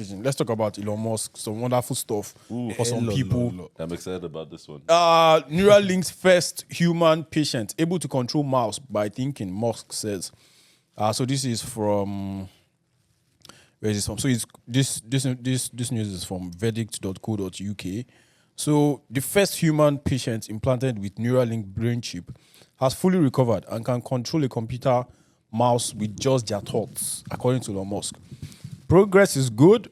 Let's talk about Elon Musk. Some wonderful stuff for some people. I'm excited about this one. Neuralink's first human patient able to control mouse by thinking, Musk says. So this is from... Where is this from? So it's this news is from verdict.co.uk. So the first human patient implanted with Neuralink brain chip has fully recovered and can control a computer mouse with just their thoughts, according to Elon Musk. Progress is good,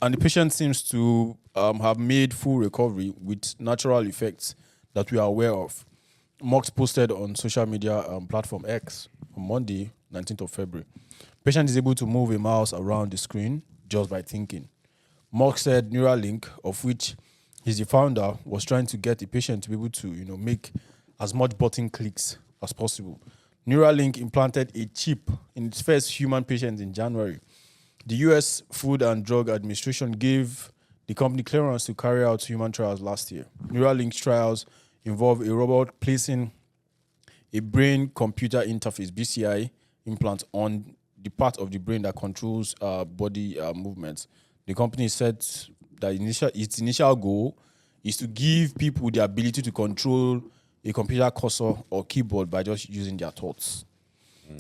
and the patient seems to have made full recovery with natural effects that we are aware of. Musk posted on social media platform X on Monday, 19th of February. Patient is able to move a mouse around the screen just by thinking. Musk said Neuralink, of which he's the founder, was trying to get the patient to be able to, make as much button clicks as possible. Neuralink implanted a chip in its first human patient in January. The U.S. Food and Drug Administration gave the company clearance to carry out human trials last year. Neuralink's trials involve a robot placing a brain-computer interface (BCI) implant on the part of the brain that controls body movements. The company said that its initial goal is to give people the ability to control a computer cursor or keyboard by just using their thoughts.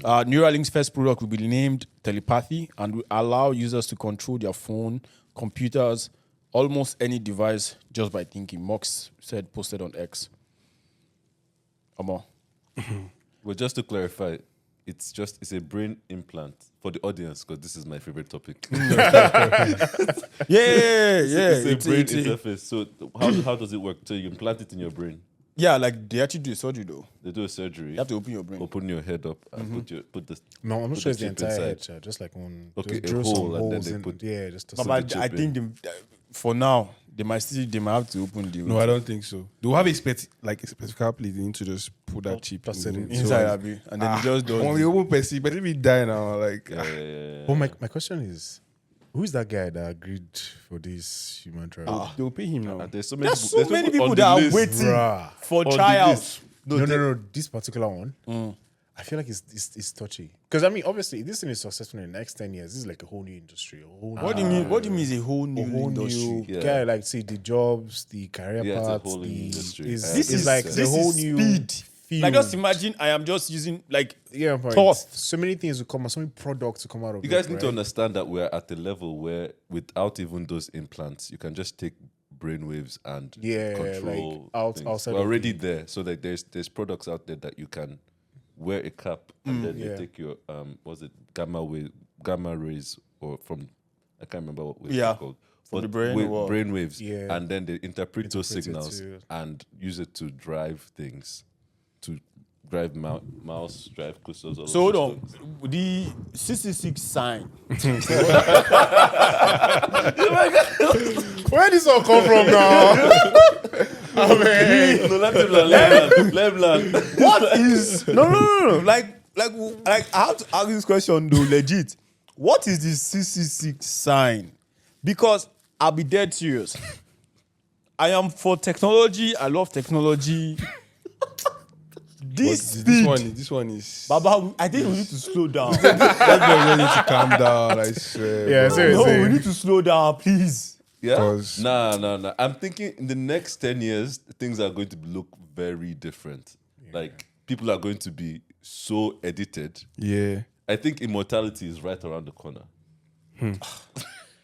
Neuralink's first product will be named Telepathy and will allow users to control their phone, computers, almost any device just by thinking, Musk said, posted on X. Amor. Well, just to clarify, it's a brain implant for the audience, because this is my favorite topic. Yeah. It's a brain interface. So how does it work? So you implant it in your brain. Yeah, like they actually do a surgery though. They do a surgery. You have to open your brain. Open your head up and put the. No, I'm not sure it's the chip entire inside. head, child. Just like one. Okay, just a drill some hole, and then holes they in. put- Yeah, just to But the I chip think for now they might have to open the No, I don't think so. They'll have a specific place they need to just put that chip Just set it in. inside Abi, and then it just does. When we open Percy, but if we die now, like But my question is, who is that guy that agreed for this human trial? they'll pay him now. There's so There's so many people on that the are list. waiting Bruh. for On the trials. list. No. This particular one, I feel like it's touchy. Because I mean, obviously, if this thing is successful in the next 10 years, this is like a whole new industry. What do you mean? What do you mean is a whole new industry? new Yeah. guy, like say the jobs, the career Yeah, it's a paths, whole new the industry. is This is is like this the whole is new speed. field. Like just imagine I am just using like Yeah, but thought. so many things will come out, so many products will come out of You it. guys need to right? understand that we're at the level where, without even those implants, you can just take brainwaves and control things. outside We're of already there. So like there's products out there that you can wear a cap and then yeah. they take your gamma rays or from, I can't remember what waves Yeah, they're called. from the brain or what? brain waves, Yeah. and then they interpret those Interpret it signals to- and use it to drive things, to drive mouse, drive cursors. all So hold those on, systems. the 666 sign. Where did this all come from now? No, let him learn. What is no. Like I have to ask this question though, legit. What is the 666 sign? Because I'll be dead serious. I am for technology. I love technology. This speed, This one is. Baba, I think we need to slow down. Everyone need to calm down. I swear. Yeah, bro. seriously. No, we need to slow down, please. Yeah? 'Cause- Nah. I'm thinking in the next 10 years, things are going to look very different. Like, people are going to be so edited. Yeah. I think immortality is right around the corner.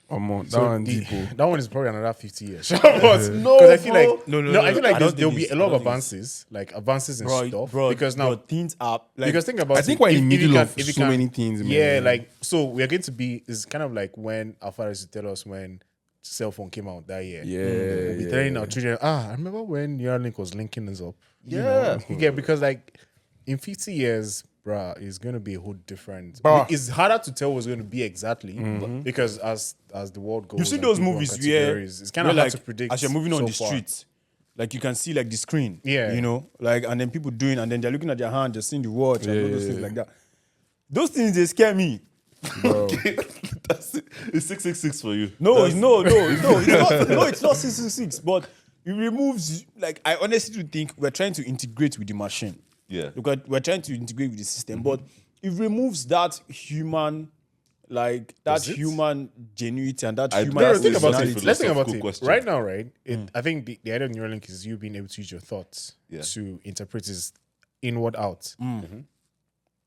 That one deep. That one is probably another 50 years. Because I feel like No, I feel like I don't there'll think be it's- a lot I of don't think advances, like advances in stuff. Bro, because now things are like, because think about I think it, we're in the if you middle can- of if you so can- many things, man. Yeah, like so we're going to be is kind of like when our fathers used to tell us when cell phone came out that year. Yeah. We'll be telling our children, I remember when Neuralink was linking us up. Yeah. You get because like in 50 years, bruh, it's gonna be a whole different. Bruh. It's harder to tell what's gonna be exactly because as the world goes, you see and those people movies have where categories, it's kind of where, hard like, to predict. as you're moving on so the far. streets, like you can see like the screen. Yeah. You know, like and then people doing and then they're looking at their hand, they're seeing the watch and all those things like that. Those things they scare me. That's it. It's 666 for you. No, it's not. No, it's not 666. But it removes. Like I honestly do think we're trying to integrate with the machine. Yeah. Because we're trying to integrate with the system, but it removes that human like that Does it? human genuity and that I human don't No, think about Personality. it. Let's think about Philosophical it. question. Right now, right? I think the idea of Neuralink is you being able to use your thoughts Yeah. to interpret his inward out. Mm-hmm.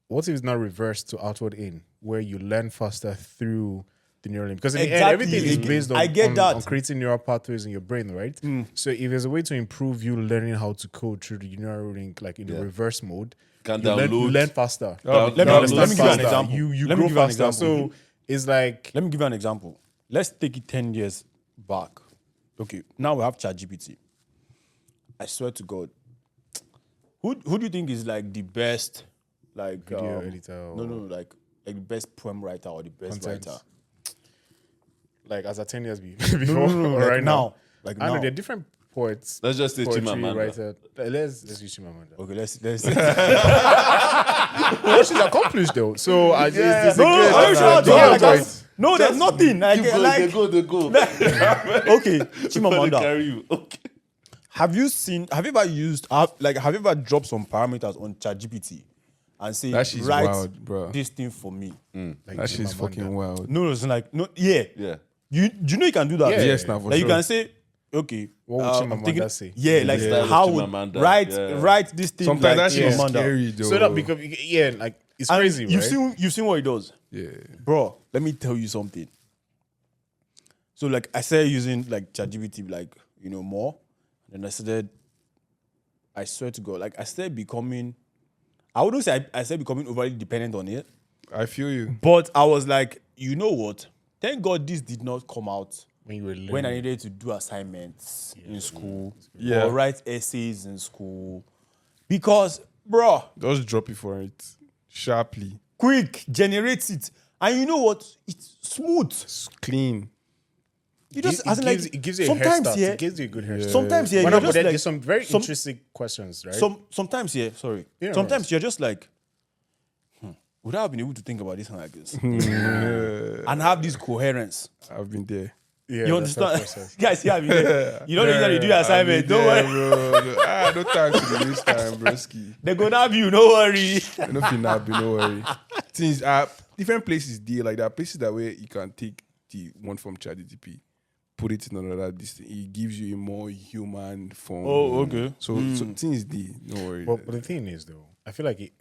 What if it's not reversed to outward in, where you learn faster through the Neuralink? Because in the end, Exactly. everything is based on, I get that. on creating neural pathways in your brain, right? So if there's a way to improve you learning how to code through the Neuralink, like in the reverse mode, Can you download. learn faster. Let me- You understand let me give you an faster. example. You Let me grow give you an faster. example. So it's like Let me give you an example. Let's take it 10 years back. Okay, now we have ChatGPT. I swear to God. Who do you think is like the best, like Video editor No, like the best poem writer or the best Content. writer? like as a 10 years before no, or like right now. now. Like I know now. there are different poets. Let's just say poetry Chimamanda. writer. Let's use Chimamanda. Okay, let's What she's accomplished though. So I just it's a No, good. I'm sure Do you like get that. it? No, there's nothing. Like, You go, like they go. okay, They Chimamanda. carry you. Okay. Have you ever used have you ever dropped some parameters on ChatGPT and say That shit's write wild, bro. this thing for me? Like That shit's Chimamanda. fucking wild. No, it's like no, yeah. Yeah. You know you can do that. Yeah. Yes, now for Like sure. you can say, okay. What would I'm Chimamanda thinking- say? Yeah, like style of how would Chimamanda, write yeah. write this thing. Sometimes like that shit is Chimamanda. scary, though. So that because like it's And crazy, you've right? seen what it does, Yeah. bro. Let me tell you something. So like I started using like ChatGPT like more, and I swear to God, like I started becoming. I wouldn't say I started becoming overly dependent on it, I feel you. but I was like, you know what? Thank God this did not come out When you were learning. when I needed to do assignments in school Yeah. or write essays in school. Because, bro, Just drop it for it sharply. quick, generate it. And you know what? It's smooth. It's clean. You just, it gives you a hair sometimes, start. yeah, It gives you a good hair start. sometimes, yeah, But you're no, just but like, there's some very some- interesting questions, right? sometimes, yeah, sorry. Yeah, Sometimes right. you're just like, would I have been able to think about this like this? And have this coherence. I've been there. yeah, You that's that understand? process. Guys, yeah, I mean, you don't usually do your assignment. Don't Yeah, worry. bro. No time to the waste time, broski. They're going to have you. Don't worry. Nothing happen, no worry. Things different places there, like there are places that way you can take the one from ChatGPT, put it in another distance. It gives you a more human form. Oh, okay. So things there, no worry. But the thing is, though, I feel like it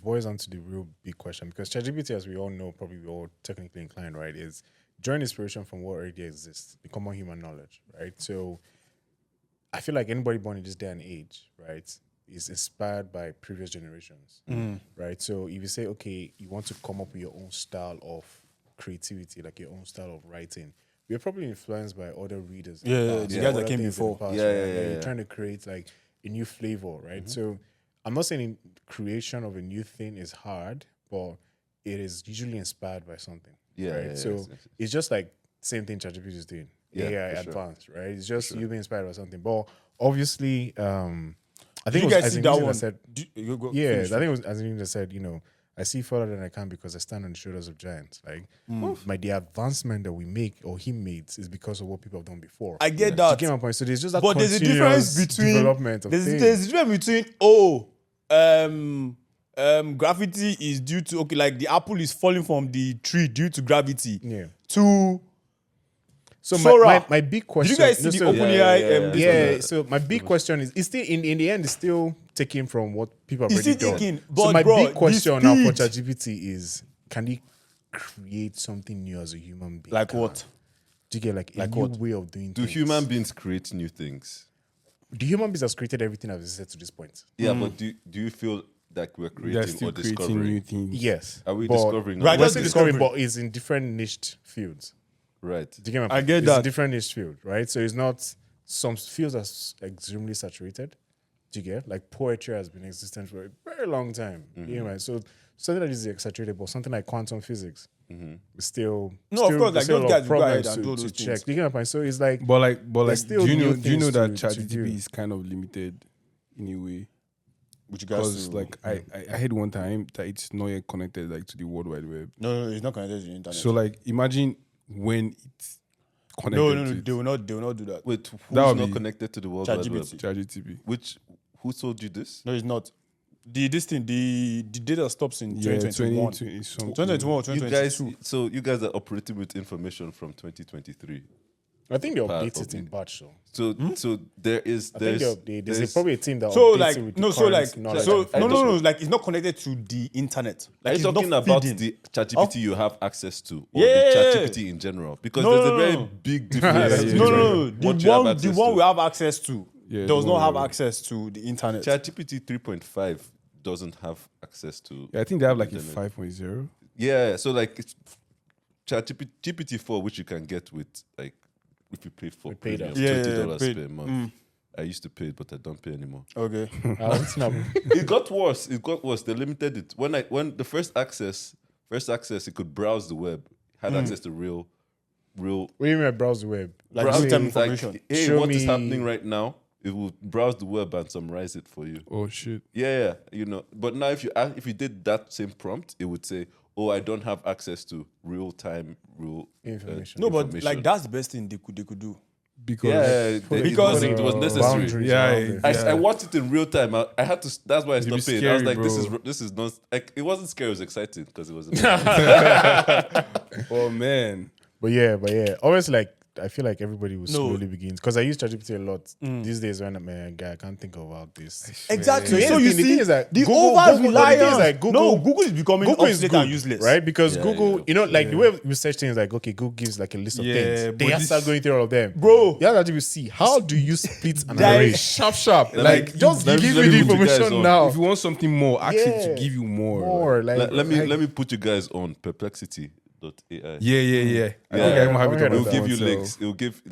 boils down to the real big question because ChatGPT, as we all know, probably we're all technically inclined, right, is drawing inspiration from what already exists, the common human knowledge, right? So I feel like anybody born in this day and age, right, is inspired by previous generations, right? So if you say, okay, you want to come up with your own style of creativity, like your own style of writing, we're probably influenced by other readers. in Yeah, the yeah, past, the or guys that other came things in the before. past, Yeah, right? yeah, And yeah. you're trying to create like a new flavor, right? So I'm not saying creation of a new thing is hard, but it is usually inspired by something. Yeah, right. yeah, So yes, yes. it's just like same thing ChatGPT is doing. Yeah, AI for sure. advanced, right? It's just you being inspired by something. But obviously, I think You it was guys see that Azimina one? said, You go, yeah, finish. I think it was Azimina said, I see further than I can because I stand on the shoulders of giants. Like, the advancement that we make or he makes is because of what people have done before. I get Do that. you get my point? So there's just that But there's a difference continuous between development of there's things. a difference between gravity is due to like the apple is falling from the tree due to gravity. Yeah. To So Sora. my big did question. you guys see no, the so- OpenAI? This Yeah, one? so my big question is still in the end it's still taken from what people have It's already still done. taken, So but my bro, big the question now for speed. ChatGPT is can he create something new as a human being? Like what? Do you get like a Like new what? way of doing Do things? human beings create new things? The human beings has created everything I've said to this point. Yeah, but do you feel like we're They're creating still or creating discovering? new things. Yes. Are we but discovering? Right, or We're that's still not? discovering, discovering. but it's in different niched fields. Right. Do you get my I point? get It's that. a different niche field, right? So it's not some fields are extremely saturated. Do you get? Like poetry has been existent for a very long time. You know, right? So something that is saturated, but something like quantum physics is still No, of course, like, still those a lot of guys will go ahead problems and do to those check. things. Do you get my point? So it's like But like, There's still do you new know that things to do. ChatGPT is kind of limited in a way? Which you guys Because do. like I heard one time that it's not yet connected like to the World Wide Web. no, it's not connected to the internet. So like imagine when it's connected no, to they will not do that. Wait, who's That would not be connected to the World Wide Web? ChatGPT. ChatGPT. Who told you this? No, it's not. the data stops in Yeah, 2021. 2020 something. 2021 or You guys, 2022. so you guys are operating with information from 2023. I think they Part update of it in it. batch though. So there is I think there's there's probably a team that So updates like it with no, the so current like knowledge so and no, information. like it's not connected to the internet. Like Are you it's talking not about feeding. the ChatGPT you have access to, or Yeah. the ChatGPT in general? Because No, there's no, a very no. big difference. Yeah, No, between no, no. what The you have one access we to. have access to Yeah, does the not one have we- access to the internet. ChatGPT 3.5 doesn't have access to. Yeah, I think they have like a internet. 5.0. Yeah, so like it's ChatGPT GPT-4, which you can get with like if you pay for paid premium, us. Yeah, $20 paid. per month. I used to pay it, but I don't pay anymore. Okay. It's not- It got worse. It got worse. They limited it. When the first access, it could browse the web, had access to real What do you mean by browse the web? Like browse real-time like, information. hey, Show what is me- happening right now? It will browse the web and summarize it for you. Oh shit. Yeah, you know. But now if you did that same prompt, it would say, "Oh, I don't have access to real-time Information. No, but information. like that's the best thing they could do. Because Yeah, Because- it was necessary. Boundaries Yeah, around it. I watched it in real time. I had to. That's why I It'd be stopped paying. I was scary, like, bro. this is not like it wasn't scary. It was exciting because it was. oh man. But yeah, always like I feel like everybody will No. slowly begin because I use ChatGPT a lot these days. When guy, I can't think about this. Exactly. Yeah. So The you thing see, is that the Google- over Google- reliance. the thing is that No, Google is becoming Google is obsolete good, and useless. right? Because Yeah, Google, yeah. you know, like the way we search things, like okay, Google gives like a list of Yeah, things. They but have to start this- going through all of them, Bro. You have to see how do you split an That array? is Sharp. Let Like me- Just let give me me the put you guys information on. now. if you want something more, ask it to Yeah. give you more. More like let me put you guys on perplexity.ai. Yeah. I think I even have it I've on heard my of It'll that give phone, you so- links. It'll give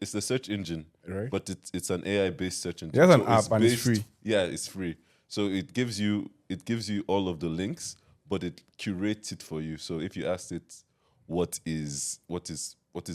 it's a search engine, Right. but it's an AI based search engine. It has an So app and it's based- free. Yeah, it's free. So it gives you all of the links, but it curates it for you. So if you ask it what is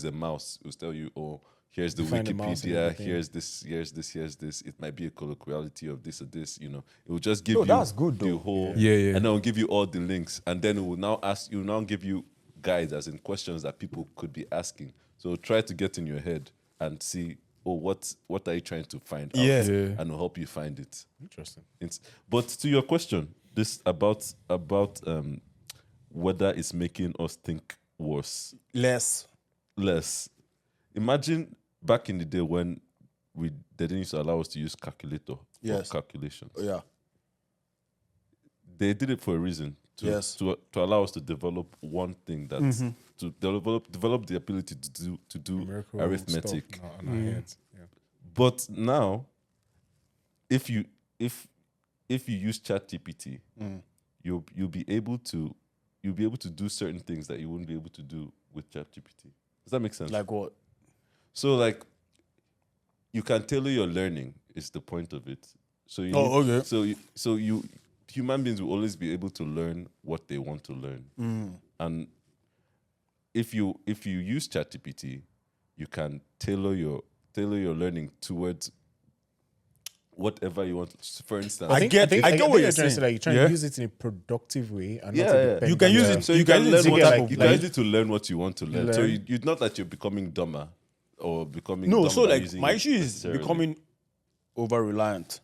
a mouse, it will tell you, oh, here's the Define the mouse and Wikipedia, everything. here's this. It might be a colloquiality of this or this, you know. It will just give No, you that's good, the though. whole Yeah. and then it'll give you all the links. And then it will now give you guides, as in questions that people could be asking. So try to get in your head and see, oh, what are you trying to find out? Yeah. And it'll help you find it. Interesting. But to your question, this about whether it's making us think worse, Less. less. Imagine back in the day when they didn't used to allow us to use calculator Yes. for calculations. Yeah. They did it for a reason. Yes. To allow us to develop one thing that's to develop the ability to do Miracle arithmetic. stuff on our heads. Yeah. But now, if you use ChatGPT, you'll be able to do certain things that you wouldn't be able to do with ChatGPT. Does that make sense? Like what? So like you can tailor your learning is the point of it. So you Oh, okay. so human beings will always be able to learn what they want to learn. And if you use ChatGPT, you can tailor your learning towards whatever you want. For instance, I get what what you're you're trying to say. saying. Like you're trying Yeah. to use it in a productive way and Yeah, not yeah. independent. You can use it. so you you can can use learn it what multiple. you can use it to learn what you want to learn. So Learn. you not that you're becoming dumber or becoming No, dumb so by like using my it issue is necessarily. becoming over reliant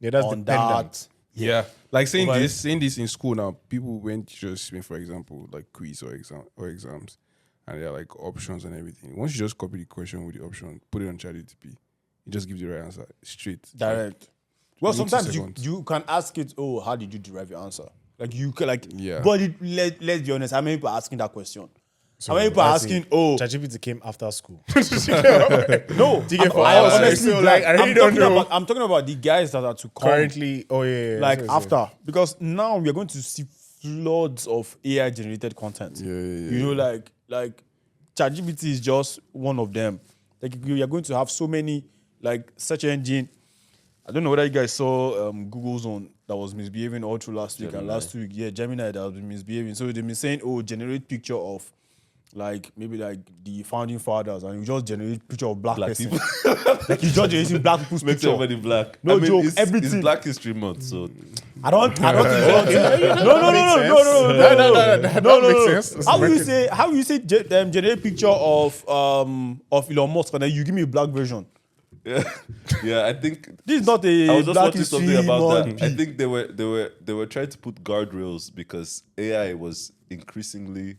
Yeah, that's on dependent. that. Yeah. Like saying Over- this in school now, people went just for example, like quiz or exams, and there are like options and everything. Once you just copy the question with the option, put it on ChatGPT, it just gives you the right answer straight. Direct. Well, Within 2 sometimes seconds. you can ask it, oh, how did you derive your answer? Like you can Yeah. But let's be honest, how many people are asking that question? So how many people are that's asking, it. oh, ChatGPT came after school. no, Take it for I us. honestly, So, like, I really I'm don't talking know. about I'm talking about the guys that are to come Currently, yeah. like that's what I'm saying. after, because now we are going to see floods of AI generated content. Yeah. You know, like ChatGPT is just one of them. Like you are going to have so many like search engine. I don't know whether you guys saw Google's own that was misbehaving all through last week and Gemini. last week. Yeah, Gemini that was misbehaving. So they've been saying, oh, generate picture of like maybe like the founding fathers, and you just generate picture of black person. people. Like you just generating black people's Makes picture. everybody black. No joke, it's, everything. It's Black History Month, so I don't think so. No. That makes sense. How will you say generate picture of Elon Musk and then you give me a black version? Yeah, I think This is not a I was just Black watching something History about Month. that. I think they were trying to put guardrails because AI was increasingly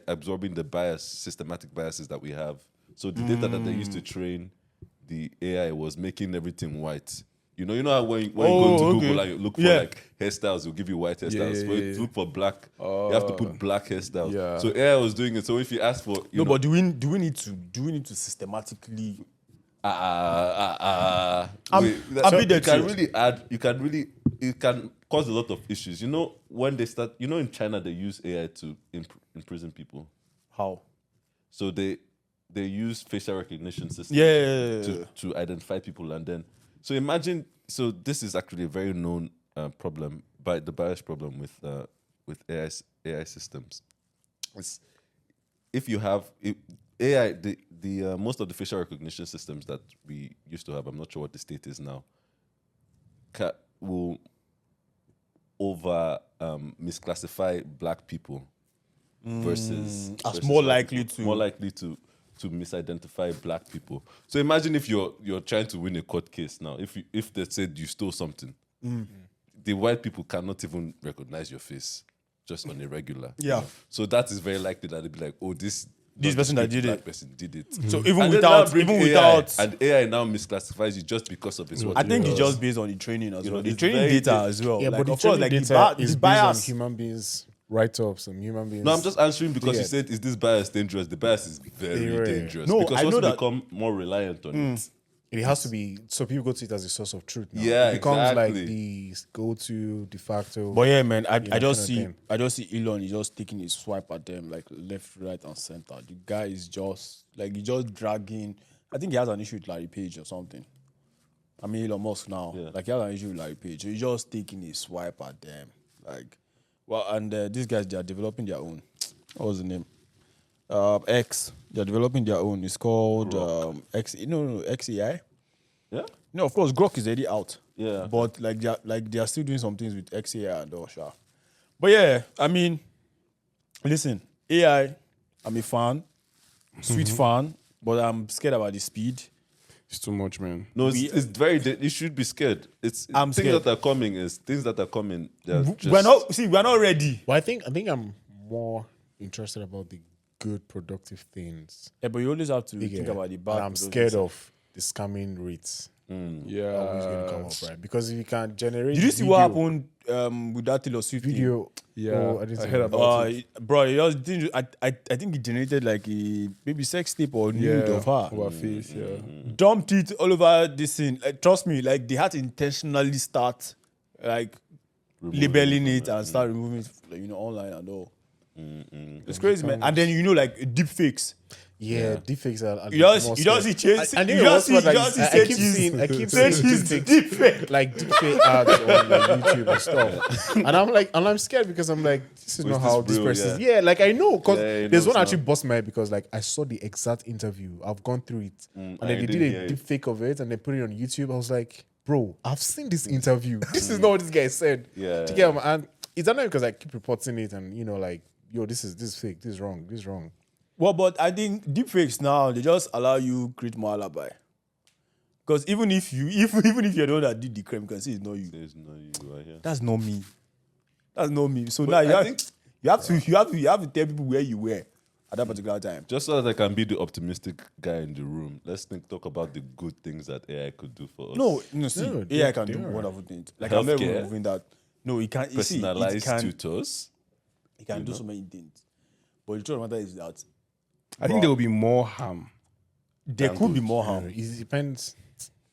absorbing the systematic biases that we have. So the data that they used to train the AI was making everything white. You know how when you go into Google and you look for like hairstyles, it'll give you white hairstyles. When you look for black, you have to put black hairstyles. Yeah. So AI was doing it. So if you ask for No, but do we need to systematically? I'm bit it can cause a lot of issues. You know, when they start, in China they use AI to imprison people. How? So they use facial recognition systems to identify people, and then so imagine. So this is actually a very known problem, the bias problem with AI systems. It's, if you have AI, the most of the facial recognition systems that we used to have, I'm not sure what the state is now, will over misclassify black people versus more white likely people. to- more likely to misidentify black people. So imagine if you're trying to win a court case now. If they said you stole something, the white people cannot even recognize your face just on a regular. Yeah. So that is very likely that they'd be like, oh, this person that did black it. person did it. So even And then now without, bring even AI, without, and AI now misclassifies you just because of his what I he think does. it's just based on the training as You well. know, The it's training very data deep. as well. Yeah, Like, but the of course, training like data the is based on bias. human beings write-ups and human beings. No, I'm just answering because Yeah. you said, is this bias dangerous? The bias is very Yeah. dangerous. No, because I once know you that- become more reliant on it, It has to be, so people go to it as a source of truth now. Yeah, It becomes like exactly. the go-to de facto. But yeah, man, I know, just kind of see thing. Elon is just taking his swipe at them like left, right, and center. The guy is just like he's just dragging. I think he has an issue with Larry Page or something. I mean Elon Musk now. Yeah. Like he has an issue with Larry Page. So he's just taking his swipe at them. Like, well, and these guys they are developing their own. What was the name? X. They're developing their own. It's called X. No, XAI. yeah, No, of course, Grok is already out. Yeah. But they are still doing some things with XAI and all, sure. But yeah, I mean, listen, AI, I'm a fan, sweet fan, but I'm scared about the speed. It's too much, man. no, it's very. You should be scared. I'm things scared. that are coming. They're just, We're not ready. But I think I'm more interested about the good productive things. Yeah, but you always have to Yeah. think about the bad. And I'm scared of the scamming rates. Yeah. Always going to come up, right? Because if you can generate Did you see what happened with that Taylor Swift thing? video? Yeah, Oh, I didn't I see heard that. about it. Bro, it just didn't, I think it generated like a maybe sex tape or nude of her. Over face, yeah. Dumped it all over this thing. Like, trust me, like they had to intentionally start like labeling it and start removing it, like, online and all. It's crazy, man. And then like deep fakes. Yeah, deepfakes are. You just see Chase. I You think just see I keep Chase. seeing Chase is deepfakes, deep fake. like deepfake ads on like YouTube and stuff, and I'm scared because I'm like, this is Oh, not is how this this real? person. Yeah. Yeah, like I know because Yeah, there's one it's actually bust my head because like I saw the exact interview. I've gone through it, and I then they didn't did hear a it. deepfake of it and they put it on YouTube. I was like, bro, I've seen this interview. This is not what this guy said. Yeah. Do you get me? And it's not because I keep reporting it and like, yo, this is fake. This is wrong. This is wrong. Well, but I think deepfakes now they just allow you create more alibi. Because even if you're the one that did the crime, you can see it's not you. There's no you are here. That's not me. That's not me. So But now I you have to tell people where you were at that particular time. Just so that I can be the optimistic guy in the room, let's talk about the good things that AI could do for us. No, see, No, AI can they do are. wonderful things. Like I'm never Healthcare. removing that. No, it can. You see, Personalized it can. tutors. It can do so many things. But the truth of the matter is that I think there will be more harm. there could be more harm. It depends.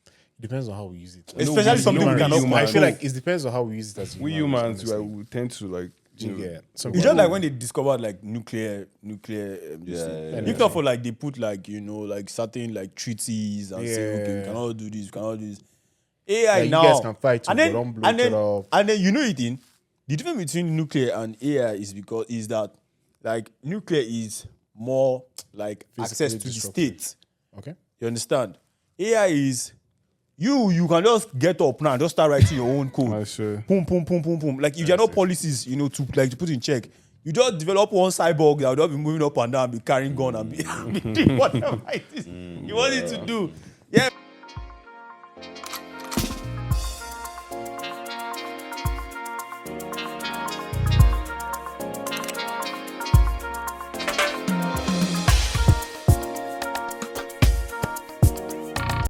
It depends on how we use it. Especially something we cannot I feel control. like it depends on how we use it as We humans. humans, we tend to like, Yeah. It's just like when they discovered like nuclear. This thing. yeah, If not for like they put like like certain like treaties and say okay we Yeah. cannot do this, we cannot do this. AI you now guys can fight too, and then but don't blow and it then up. and then you know it in the difference between nuclear and AI is that like nuclear is more like access to the disruptive. state. Okay. You understand? AI is you can just get up now and just start writing your own code. I swear. Boom, boom, boom, boom, boom. Like if there are no policies, to put in check, you just develop one cyborg that will just be moving up and down, be carrying gun and be doing whatever it is you want it to do. Yeah.